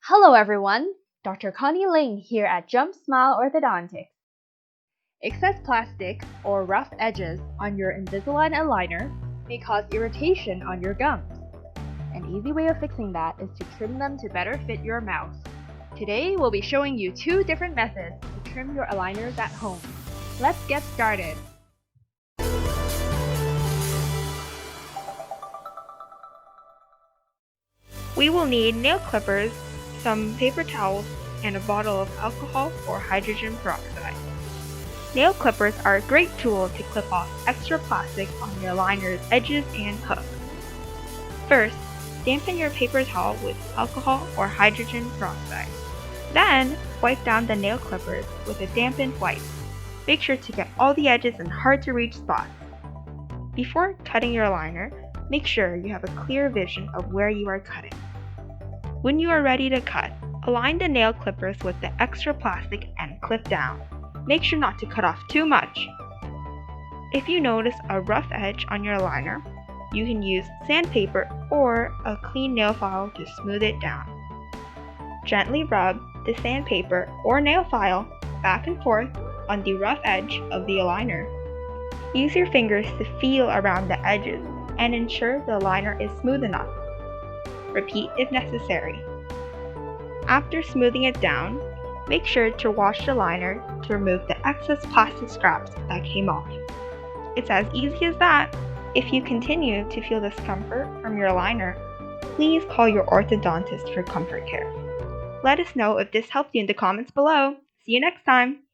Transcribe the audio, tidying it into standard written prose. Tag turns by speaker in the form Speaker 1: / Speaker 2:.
Speaker 1: Hello everyone, Dr. Connie Ling here at Jumpsmileortho. Excess plastic or rough edges on your Invisalign aligner may cause irritation on your gums. An easy way of fixing that is to trim them to better fit your mouth. Today we'll be showing you 2 different methods to trim your aligners at home. Let's get started.
Speaker 2: We will need nail clippers, some paper towels, and a bottle of alcohol or hydrogen peroxide. Nail clippers are a great tool to clip off extra plastic on your aliner's edges and hooks. First, dampen your paper towel with alcohol or hydrogen peroxide. Then, wipe down the nail clippers with a dampened wipe. Make sure to get all the edges and hard-to-reach spots. Before cutting your aligner, make sure you have a clear vision of where you are cutting. When you are ready to cut, align the nail clippers with the extra plastic and clip down. Make sure not to cut off too much. If you notice a rough edge on your aligner, you can use sandpaper or a clean nail file to smooth it down. Gently rub the sandpaper or nail file back and forth on the rough edge of the aligner. Use your fingers to feel around the edges and ensure the aligner is smooth enough. Repeat if necessary. After smoothing it down, make sure to wash the liner to remove the excess plastic scraps that came off. It's as easy as that. If you continue to feel discomfort from your aligner, please call your orthodontist for comfort care. Let us know if this helped you in the comments below. See you next time!